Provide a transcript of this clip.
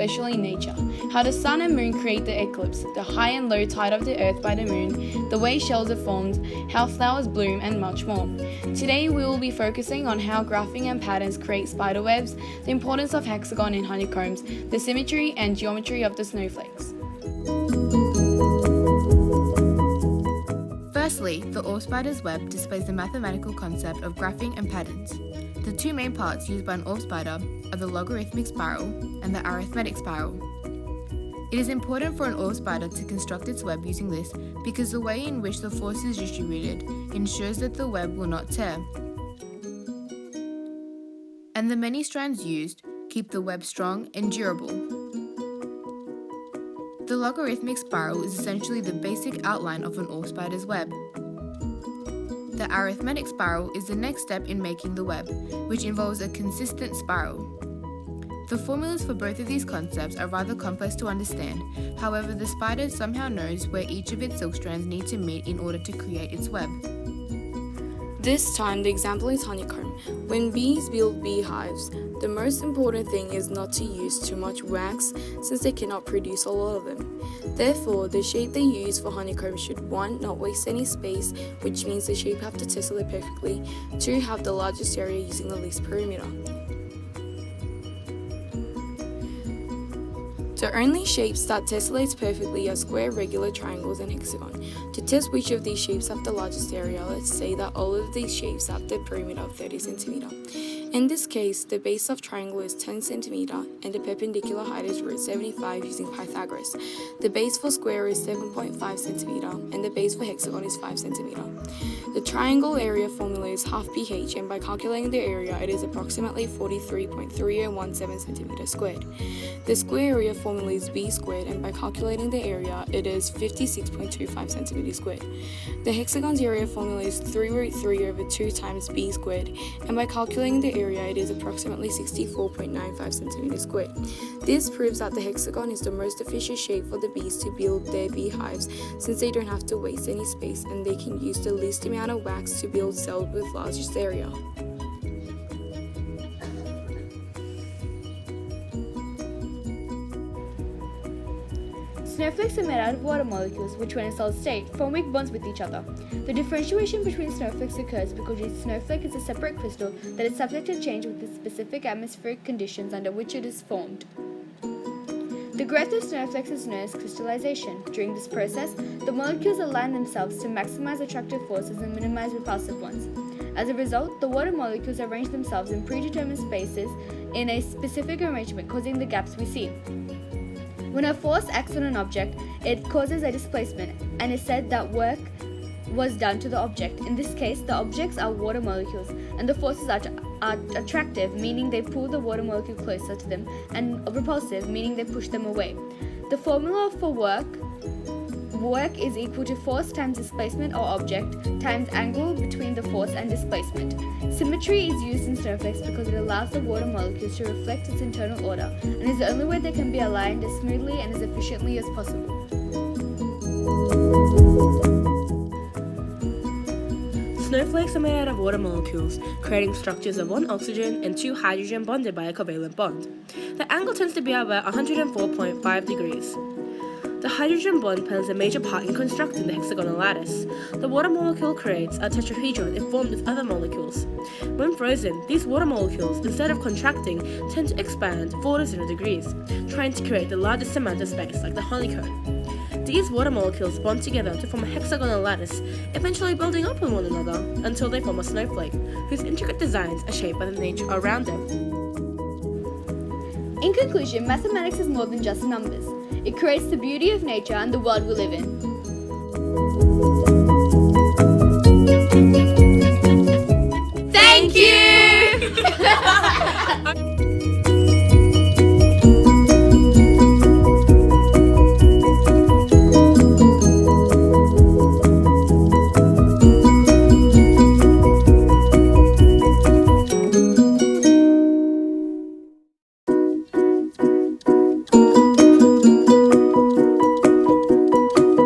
especially in nature, how the sun and moon create the eclipse, the high and low tide of the earth by the moon, the way shells are formed, how flowers bloom, and much more. Today we will be focusing on how graphing and patterns create spider webs, the importance of hexagon in honeycombs, the symmetry and geometry of the snowflakes. Firstly, the orb spider's web displays the mathematical concept of graphing and patterns. The two main parts used by an orb spider are the logarithmic spiral and the arithmetic spiral. It is important for an orb spider to construct its web using this because the way in which the force is distributed ensures that the web will not tear. And the many strands used keep the web strong and durable. The logarithmic spiral is essentially the basic outline of an orb spider's web. The arithmetic spiral is the next step in making the web, which involves a consistent spiral. The formulas for both of these concepts are rather complex to understand, however the spider somehow knows where each of its silk strands need to meet in order to create its web. This time the example is honeycomb. When bees build beehives, the most important thing is not to use too much wax since they cannot produce a lot of them. Therefore, the shape they use for honeycomb should 1. Not waste any space, which means the shape have to tessellate perfectly, 2. Have the largest area using the least perimeter. The only shapes that tessellates perfectly are square, regular, triangles, and hexagon. To test which of these shapes have the largest area, let's say that all of these shapes have the perimeter of 30 cm. In this case, the base of triangle is 10 cm and the perpendicular height is root 75 using Pythagoras. The base for square is 7.5 cm and the base for hexagon is 5 cm. The triangle area formula is half pH, and by calculating the area it is approximately 43.3017 cm squared. The square area formula is b squared, and by calculating the area it is 56.25 cm squared. The hexagon's area formula is 3 root 3 over 2 times b squared, and by calculating the area it is approximately 64.95 cm squared. This proves that the hexagon is the most efficient shape for the bees to build their beehives, since they don't have to waste any space and they can use the least amount of wax to build cells with largest area. Snowflakes are made out of water molecules which, when in solid state, form weak bonds with each other. The differentiation between snowflakes occurs because each snowflake is a separate crystal that is subject to change with the specific atmospheric conditions under which it is formed. The growth of snowflakes is known as crystallization. During this process, the molecules align themselves to maximize attractive forces and minimize repulsive ones. As a result, the water molecules arrange themselves in predetermined spaces in a specific arrangement, causing the gaps we see. When a force acts on an object, it causes a displacement, and is said that work was done to the object. In this case, the objects are water molecules, and the forces are attractive, meaning they pull the water molecule closer to them, and repulsive, meaning they push them away. The formula for work is equal to force times displacement or object times angle between the force and displacement. Symmetry is used in snowflakes because it allows the water molecules to reflect its internal order, and is the only way they can be aligned as smoothly and as efficiently as possible. Snowflakes are made out of water molecules, creating structures of 1 oxygen and 2 hydrogen bonded by a covalent bond. The angle tends to be about 104.5 degrees. The hydrogen bond plays a major part in constructing the hexagonal lattice. The water molecule creates a tetrahedron if formed with other molecules. When frozen, these water molecules, instead of contracting, tend to expand 4 to 0 degrees, trying to create the largest amount of space like the honeycomb. These water molecules bond together to form a hexagonal lattice, eventually building up on one another until they form a snowflake, whose intricate designs are shaped by the nature around them. In conclusion, mathematics is more than just numbers. It creates the beauty of nature and the world we live in.